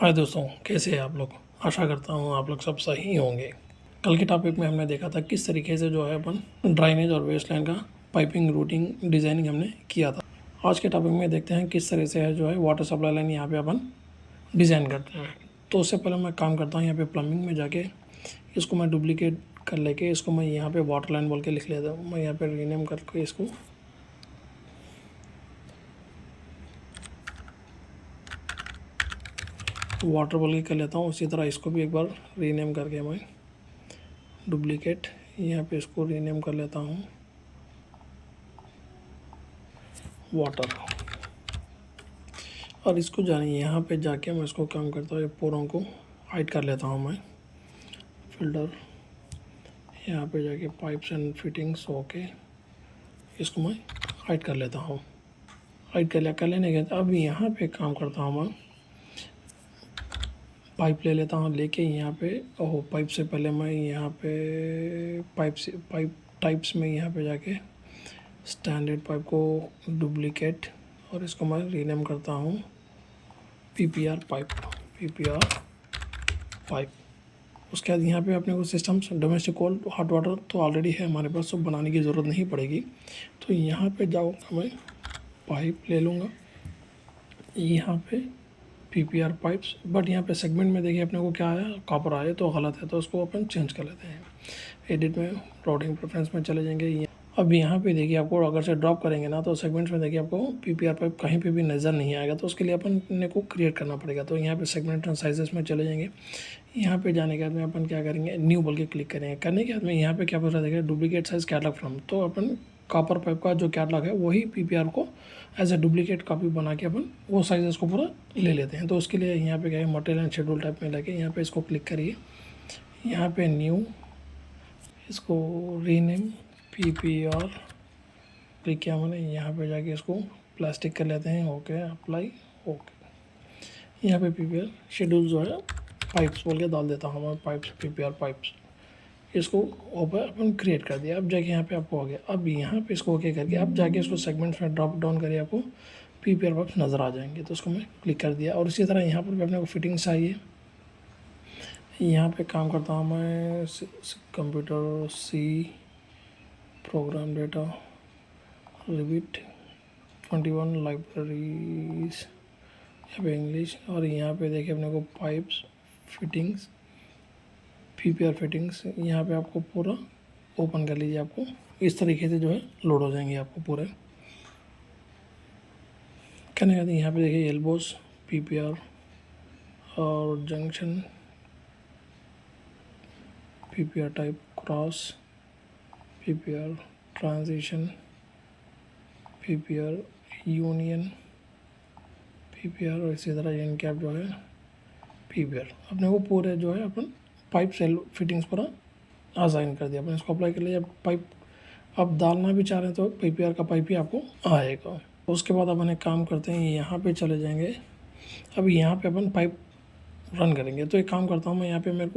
हाय दोस्तों, कैसे हैं आप लोग। आशा करता हूँ आप लोग सब सही होंगे। कल के टॉपिक में हमने देखा था किस तरीके से जो है अपन ड्राइनेज और वेस्टलैंड का पाइपिंग रूटिंग डिज़ाइनिंग हमने किया था। आज के टॉपिक में देखते हैं किस तरह से है जो है वाटर सप्लाई लाइन यहाँ पे अपन डिज़ाइन करते हैं। तो उससे पहले मैं काम करता हूँ यहाँ पे प्लम्बिंग में जाके इसको मैं डुप्लीकेट कर लेके इसको मैं यहाँ पे वाटर लाइन बोल के लिख लेता हूँ। मैं यहाँ पे रीनेम करके इसको वाटर बोल के कर लेता हूँ। उसी तरह इसको भी एक बार रीनेम करके मैं डुप्लीकेट यहाँ पे इसको रीनेम कर लेता हूँ वाटर। और इसको जानिए यहाँ पे जाके मैं इसको काम करता हूँ, पोरों को हाइड कर लेता हूँ मैं। फिल्टर यहाँ पे जाके पाइप्स एंड फिटिंग्स ओके, इसको मैं हाइड कर लेता हूँ। हाइड कर लेने के बाद अब यहाँ पे काम करता हूँ मैं, पाइप ले लेता हूँ। लेके यहाँ पे पाइप से पहले मैं यहाँ पे पाइप टाइप्स में यहाँ पे जाके स्टैंडर्ड पाइप को डुप्लीकेट और इसको मैं रीनेम करता हूँ पीपीआर पाइप। उसके बाद यहाँ पे अपने को system domestic cold hot water तो ऑलरेडी है हमारे पास, तो बनाने की ज़रूरत नहीं पड़ेगी। तो यहाँ पे जाऊँगा मैं, पाइप ले लूँगा यहाँ पे पीपीआर पाइप्स, बट यहाँ पे सेगमेंट में देखिए अपने को क्या आया, कॉपर आया, तो गलत है, तो उसको अपन चेंज कर लेते हैं। एडिट में राउटिंग प्रेफरेंस में चले जाएंगे। अब यहाँ पे देखिए आपको अगर से ड्रॉप करेंगे ना तो सेगमेंट्स में देखिए आपको पीपीआर पाइप कहीं पे भी नज़र नहीं आएगा, तो उसके लिए अपन ने को क्रिएट करना पड़ेगा। तो यहाँ पे सेगमेंट एंड साइजेस में चले जाएंगे। यहाँ पे जाने के बाद में अपन क्या करेंगे, न्यू बोल के क्लिक करेंगे। करने के बाद में यहाँ पे क्या बोल रहा है, डुप्लीकेट साइज कैटलॉग फ्रॉम, तो अपन कॉपर पाइप का जो कैटलॉग है वही पीपीआर को एज ए डुप्लीकेट कॉपी बना के अपन वो साइजेस को पूरा ले लेते हैं। तो उसके लिए यहाँ पे क्या है, मटेरियल एंड शेड्यूल टाइप में लेके यहाँ पे इसको क्लिक करिए। यहाँ पे न्यू, इसको रीनेम पीपीआर क्लिक किया मैंने। यहाँ पे जाके इसको प्लास्टिक कर लेते हैं, ओके अप्लाई ओके। यहाँ पे पीपीआर शेड्यूल जो है पाइप्स बोल के डाल देता हूँ मैं, पाइप्स पीपीआर पाइप्स, इसको ओपन अपन क्रिएट कर दिया। अब जाके यहाँ पे आपको हो गया। अब यहाँ पे इसको ओके करके अब जाके इसको सेगमेंट्स में ड्रॉप डाउन करिए, आपको पीपीआर पाइप्स नज़र आ जाएंगे। तो उसको मैं क्लिक कर दिया। और इसी तरह यहाँ पर भी अपने को फिटिंग्स चाहिए। यहाँ पे काम करता हूँ मैं computer C program data Revit 21 libraries, यहाँ पे इंग्लिश। और यहाँ पे देखिए अपने को पाइप्स फिटिंग्स पीपीआर फिटिंग्स, यहाँ पे आपको पूरा ओपन कर लीजिए। आपको इस तरीके से जो है लोड हो जाएंगे आपको पूरे। कहने का यहाँ पे देखिए एल्बोस पीपीआर और junction PPR type cross PPR transition PPR union PPR और इसी तरह एन कैप जो है पीपीआर। अपने को पूरे जो है अपन पाइप सेल फिटिंग्स पूरा आसाइन कर दिया। अपन इसको अप्लाई कर लिया। पाइप अब डालना भी चाह रहे हैं तो पीपीआर का पाइप ही आपको आएगा। उसके बाद अपन एक काम करते हैं, यहाँ पे चले जाएंगे। अब यहाँ पे अपन पाइप रन करेंगे। तो एक काम करता हूँ मैं, यहाँ पे मैं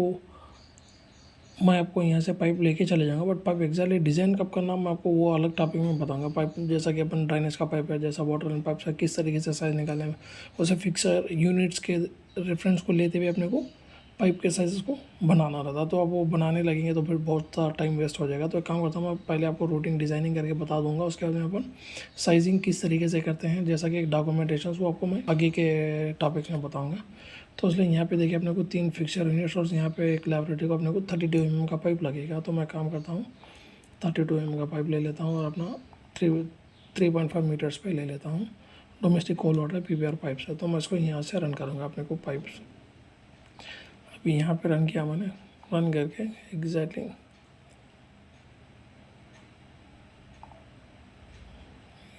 आपको यहाँ से पाइप लेके चले जाऊँगा, बट पाइप एग्जैक्टली डिज़ाइन कब करना मैं आपको वो अलग टॉपिक में बताऊँगा। पाइप जैसा कि अपन ड्राइनेज का पाइप है, जैसा वाटर लाइन पाइप से किस तरीके से साइज़ निकालें, उसे फिक्सर यूनिट्स के रेफरेंस को लेते हुए अपने को पाइप के साइज़ को बनाना रहता। तो अब वो बनाने लगेंगे तो फिर बहुत सारा टाइम वेस्ट हो जाएगा। तो एक काम करता हूँ मैं पहले आपको रूटिंग डिज़ाइनिंग करके बता दूंगा, उसके बाद में अपन साइजिंग किस तरीके से करते हैं, जैसा कि एक डॉक्यूमेंटेशन वो आपको मैं आगे के टॉपिक्स में बताऊँगा। तो इसलिए यहाँ पे देखिए अपने को 3 फिक्सर यूनिट्स और यहाँ पे एक लैबोरेटरी को अपने को 32 mm का पाइप लगेगा। तो मैं काम करता हूँ 32 mm का पाइप ले लेता हूँ और अपना 3.5 मीटर्स पे ले लेता हूँ। Domestic cold water PPR pipe से। तो मैं इसको यहाँ से रन करूँगा अपने को पाइप। अभी यहाँ पे रन किया मैंने, रन करके एग्जैक्टली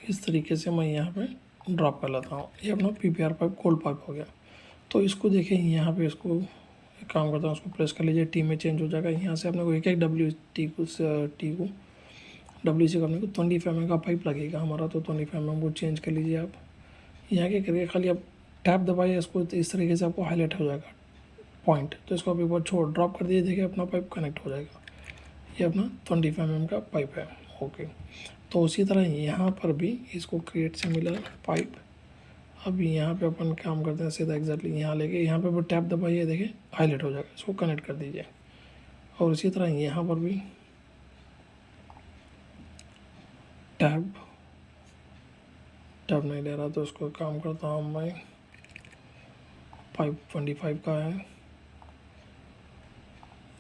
इस तरीके से मैं यहाँ पे ड्रॉप कर लेता हूँ। ये अपना पीपीआर पाइप कोल्ड पाइप हो गया। तो इसको देखिए यहाँ पे इसको एक काम करता हूँ, उसको प्रेस कर लीजिए, टी में चेंज हो जाएगा। यहाँ से अपने को एक डब्ल्यू सी को अपने को 25 mm का पाइप लगेगा हमारा। तो 25 mm को चेंज कर लीजिए आप। यहाँ के करिए खाली आप टैप दबाइए, इसको इस तरीके से आपको हाईलाइट हो जाएगा पॉइंट। तो इसको अभी बहुत छोड़ ड्रॉप कर दिए, देखिए अपना पाइप कनेक्ट हो जाएगा। ये अपना 25 mm का पाइप है, ओके। तो उसी तरह यहाँ पर भी इसको क्रिएट सिमिलर पाइप अभी यहाँ पे अपन काम करते हैं सीधा एग्जैक्टली यहाँ लेके, यहाँ पे टैप दबाइए, देखिए हाईलाइट हो जाएगा, इसको कनेक्ट कर दीजिए। और इसी तरह यहाँ पर भी टैब नहीं ले रहा, तो इसको काम करता हूँ मैं, पाइप 25 का है,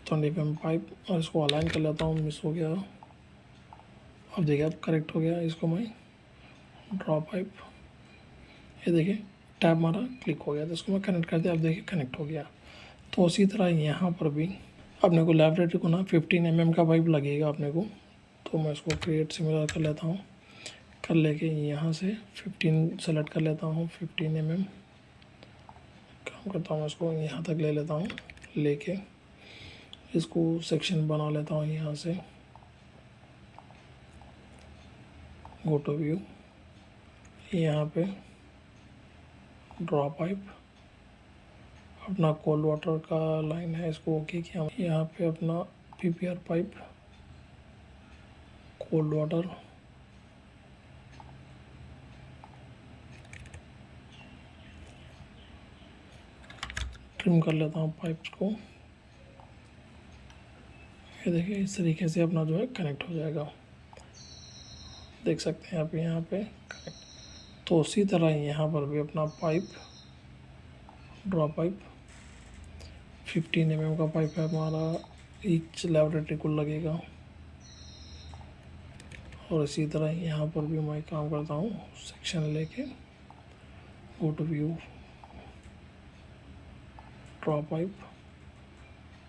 25 mm पाइप, और इसको अलाइन कर लेता हूँ, मिस हो गया। अब देखिए अब करेक्ट हो गया। इसको मैं ड्रॉ पाइप, ये देखिए टैब मारा, क्लिक हो गया, तो इसको मैं कनेक्ट कर दिया, अब देखिए कनेक्ट हो गया। तो उसी तरह यहाँ पर भी अपने को लैबोरेटरी को ना 15 mm का पाइप लगेगा अपने को। तो मैं इसको क्रिएट सिमिलर कर लेता हूँ, कर लेके यहाँ से 15 सेलेक्ट कर लेता हूँ, 15 mm काम करता हूँ, इसको यहाँ तक ले लेता हूँ, लेके इसको सेक्शन बना लेता हूँ। यहाँ से गो टू व्यू, यहाँ पे ड्रॉ पाइप, अपना कोल्ड वाटर का लाइन है, इसको ओके किया। यहाँ पे अपना PPR pipe, cold water, trim कर लेता हूँ पाइप्स को। ये देखिए इस तरीके से अपना जो है कनेक्ट हो जाएगा, देख सकते हैं आप यहाँ पे कनेक्ट। तो उसी तरह यहाँ पर भी अपना पाइप, ड्रॉ पाइप 15 mm का पाइप है हमारा, ईच लैबोरेटरी को लगेगा। और इसी तरह यहाँ पर भी मैं काम करता हूँ, सेक्शन लेके go to view, draw pipe,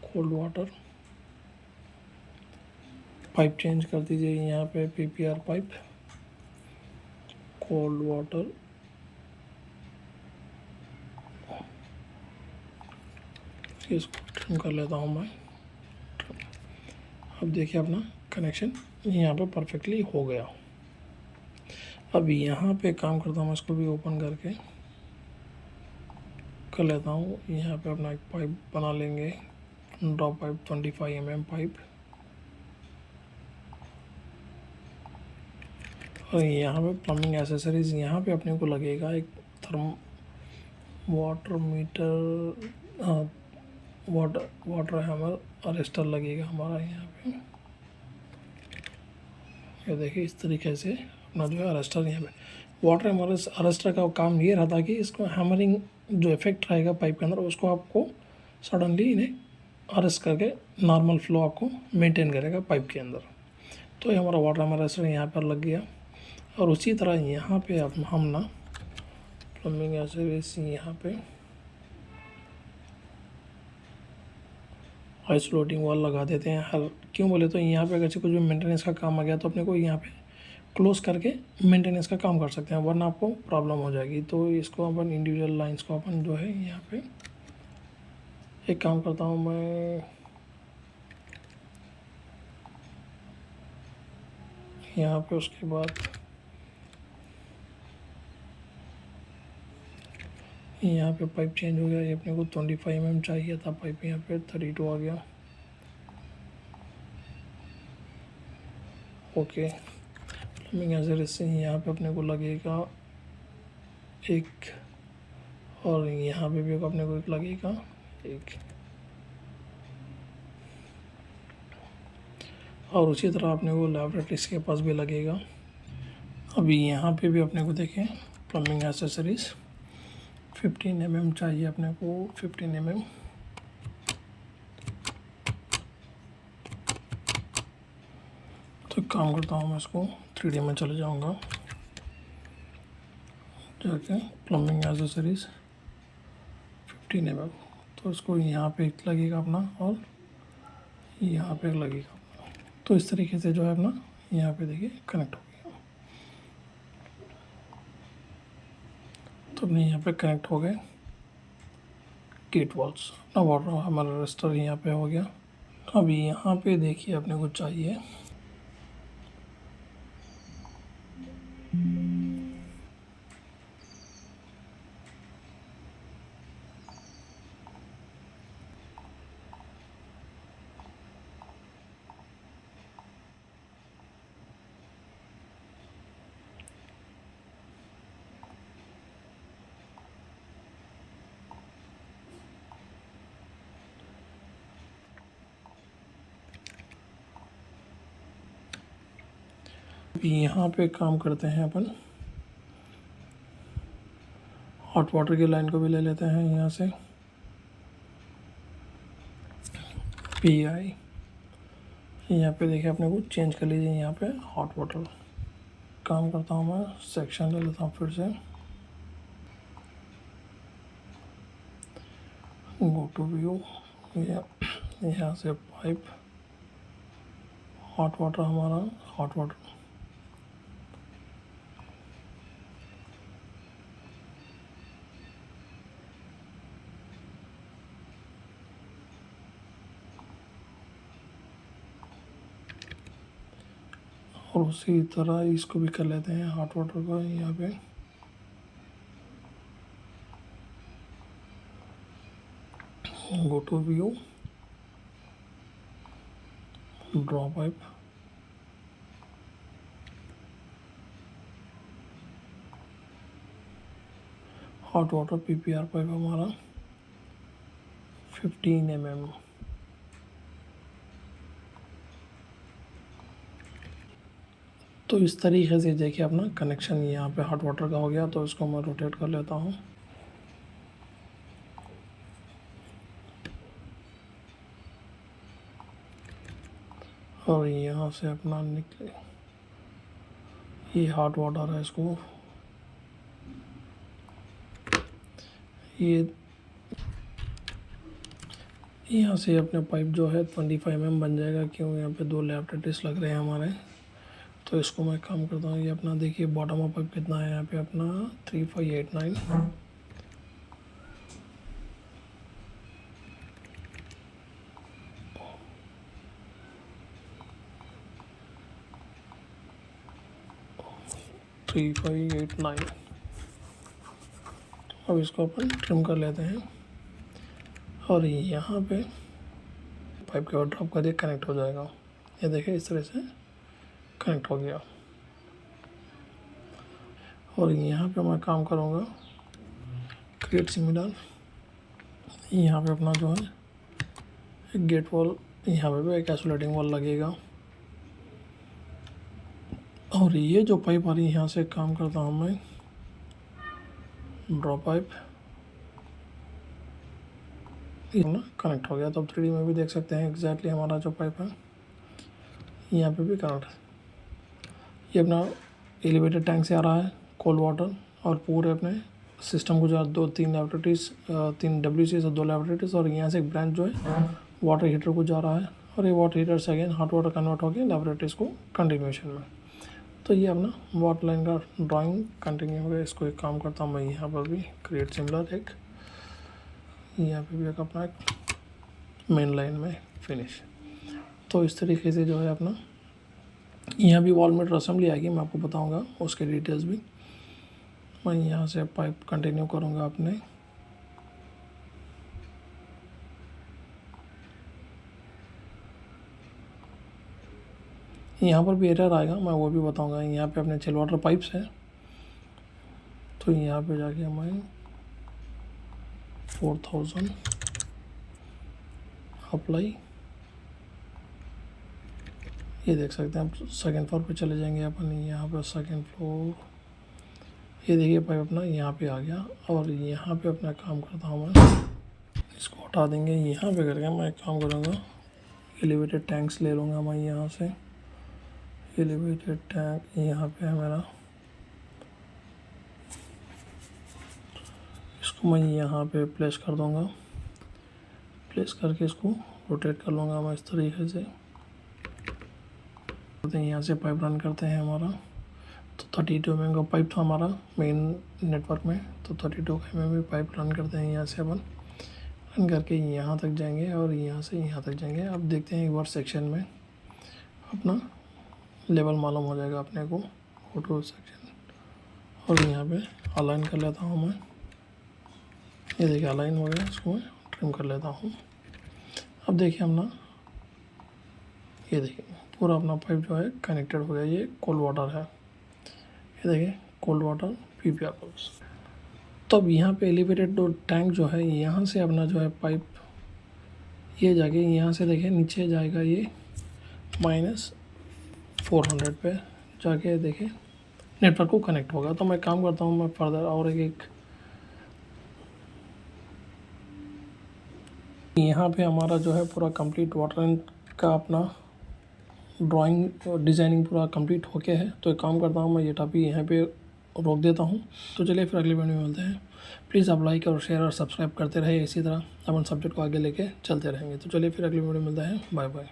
cold water, pipe change कर दीजिए, यहाँ पे PPR पाइप, कोल्ड वाटर, इसको ट्रिम कर लेता हूँ मैं। अब देखिए अपना कनेक्शन यहाँ पे परफेक्टली हो गया। अब यहाँ पे काम करता हूँ, इसको भी ओपन करके कर लेता हूँ। यहाँ पे अपना एक पाइप बना लेंगे, ड्रॉ पाइप 25 mm पाइप, और यहाँ पे प्लम्बिंग एसेसरीज, यहाँ पे अपने को लगेगा एक therm water meter, water hammer arrester लगेगा हमारा यहाँ पे। ये देखिए इस तरीके से अपना जो है अरेस्टर, यहाँ पे वाटर हैमर अरेस्टर का काम ये रहता है कि इसको हैमरिंग जो इफेक्ट रहेगा पाइप के अंदर, उसको आपको सडनली इन्हें अरेस्ट करके नॉर्मल फ्लो आपको मेंटेन करेगा पाइप के अंदर। तो ये हमारा वाटर हैमर अरेस्टर यहाँ पर लग गया। और उसी तरह यहाँ पे अब हम ना प्लम्बिंग एसेसरीज यहाँ पे आइसोलेटिंग वॉल लगा देते हैं। हर क्यों बोले तो यहाँ पे अगर कुछ भी मेंटेनेंस का काम आ गया तो अपने को यहाँ पे क्लोज करके मेंटेनेंस का काम कर सकते हैं, वरना आपको प्रॉब्लम हो जाएगी। तो इसको अपन इंडिविजुअल लाइंस को अपन जो है यहाँ पे एक काम करता हूँ मैं, यहाँ पे उसके बाद यहाँ पे पाइप चेंज हो गया। ये अपने को 25 mm चाहिए था पाइप, यहाँ पे 32 आ गया। ओके, प्लम्बिंग एसेसरीज से यहाँ पे अपने को लगेगा एक, और यहाँ पे भी अपने को एक लगेगा एक, और उसी तरह अपने को लैबोरेटरीज के पास भी लगेगा। अभी यहाँ पे भी अपने को देखें प्लम्बिंग एसेसरीज 15 mm चाहिए अपने को, 15 mm। तो काम करता हूँ मैं, इसको 3D में चले जाऊँगा, जाके प्लम्बिंग एसेसरीज 15 mm। तो इसको यहाँ पे एक लगेगा अपना, और यहाँ पे एक लगेगा अपना। तो इस तरीके से जो है अपना यहाँ पे देखिए कनेक्ट हो गया। तो अपने यहाँ पे कनेक्ट हो गए गेट वॉल्स, अपना वाटर हमारा रजिस्टर यहाँ पे हो गया। अभी यहाँ पे देखिए अपने को चाहिए यहाँ पे काम करते हैं अपन, हॉट वाटर की लाइन को भी ले लेते हैं यहाँ से, PI यहाँ पे देखिए अपने को चेंज कर लीजिए, यहाँ पे हॉट वाटर काम करता हूँ मैं, सेक्शन ले लेता हूँ फिर से, गो टू व्यू, यहाँ से पाइप, हॉट वाटर हमारा, हॉट वाटर और उसी तरह इसको भी कर लेते हैं हॉट वाटर को यहाँ पे, go to view, draw pipe, hot water PPR pipe हमारा 15 mm, तो इस तरीके से देखिए अपना कनेक्शन यहाँ पे हॉट वाटर का हो गया। तो इसको मैं रोटेट कर लेता हूँ, और यहाँ से अपना निकले, ये हॉट वाटर है, इसको ये यहाँ से अपने पाइप जो है 25 mm बन जाएगा, क्यों यहाँ पे 2 लैप टेटिस लग रहे हैं हमारे। तो इसको मैं काम करता हूँ, ये अपना देखिए बॉटम अप पाइप कितना है यहाँ पे अपना 3589, अब इसको अपन ट्रिम कर लेते हैं, और यहाँ पे पाइप के ऊपर ड्रॉप कर दिया, कनेक्ट हो जाएगा। ये देखिए इस तरह से कनेक्ट हो गया। और यहाँ पे मैं काम करूँगा क्रिएट सिमिलर, यहाँ पे अपना जो है एक गेट वॉल, यहाँ पे भी एक आइसोलेटिंग वॉल लगेगा। और ये जो पाइप आ रही है यहाँ से काम करता हूँ मैं, ड्रॉ पाइप, ये ना कनेक्ट हो गया। तो अब 3D में भी देख सकते हैं एग्जैक्टली हमारा जो पाइप है यहाँ पे भी कनेक्ट है। ये अपना एलिवेटेड टैंक से आ रहा है कोल्ड वाटर, और पूरे अपने सिस्टम को जो 2-3 लैबोरेटरीज, 3 WCs और 2 लैबोरेटरीज, और यहाँ से एक ब्रांच जो है वाटर हीटर को जा रहा है, और ये वाटर हीटर से अगेन हॉट वाटर कन्वर्ट हो गया लैबोरेटरीज को कंटिन्यूएशन में। तो ये अपना वाटर लाइन का ड्राइंग कंटिन्यू हो गया। इसको एक काम करता हूँ मैं, यहाँ पर भी क्रिएट सिमिलर, एक यहाँ पे भी एक अपना एक मेन लाइन में फिनिश। तो इस तरीके से जो है अपना यहाँ भी वॉल मीटर असेंबली आएगी, मैं आपको बताऊंगा उसके डिटेल्स भी। मैं यहाँ से पाइप कंटिन्यू करूँगा अपने, यहाँ पर भी एरर आएगा, मैं वो भी बताऊंगा। यहाँ पे अपने चिल वाटर पाइप्स हैं, तो यहाँ पे जाके मैं 4000 अप्लाई, ये देख सकते हैं आप। सेकेंड फ्लोर पे चले जाएंगे अपन, यहाँ पे सेकेंड फ्लोर, ये देखिए पाइप अपना यहाँ पे आ गया। और यहाँ पे अपना काम करता हूँ मैं, इसको हटा देंगे, यहाँ पे करके मैं काम करूँगा एलिवेटेड टैंक्स ले लूँगा मैं यहाँ से। एलिवेटेड टैंक यहाँ पे है मेरा, इसको मैं यहाँ पे प्लेस कर दूँगा, प्लेस करके इसको रोटेट कर लूँगा मैं इस तरीके से। यहाँ से पाइप रन करते हैं हमारा, तो 32 mm का पाइप था हमारा मेन नेटवर्क में, तो 32 mm पाइप रन करते हैं यहाँ से अपन, रन करके यहाँ तक जाएंगे और यहाँ से यहाँ तक जाएंगे। अब देखते हैं एक बार सेक्शन में अपना लेवल मालूम हो जाएगा अपने को, फोटो सेक्शन, और यहाँ पे अलाइन कर लेता हूँ मैं। ये देखिए अलाइन हो गया, इसको मैं ट्रिम कर लेता हूँ। अब देखिए अपना, ये देखिए पूरा अपना पाइप जो है कनेक्टेड हो गया। ये कोल्ड वाटर है, ये देखिए कोल्ड वाटर PPR पाइप्स। तो अब यहाँ पे एलिवेटेड टैंक जो है, यहाँ से अपना जो है पाइप ये जाके यहाँ से देखिए नीचे जाएगा, ये -400 पे जाके देखिए नेटवर्क को कनेक्ट होगा। तो मैं काम करता हूँ, मैं फर्दर और एक यहाँ पे हमारा जो है पूरा कंप्लीट वाटर का अपना ड्राइंग डिज़ाइनिंग पूरा कंप्लीट हो गया है। तो एक काम करता हूँ, मैं ये टॉपिक यहाँ पे रोक देता हूँ। तो चलिए फिर अगली वीडियो में मिलते हैं। प्लीज़ आप लाइक और शेयर और सब्सक्राइब करते रहे, इसी तरह अपन सब्जेक्ट को आगे लेके चलते रहेंगे। तो चलिए फिर अगली वीडियो में मिलते हैं। Bye bye.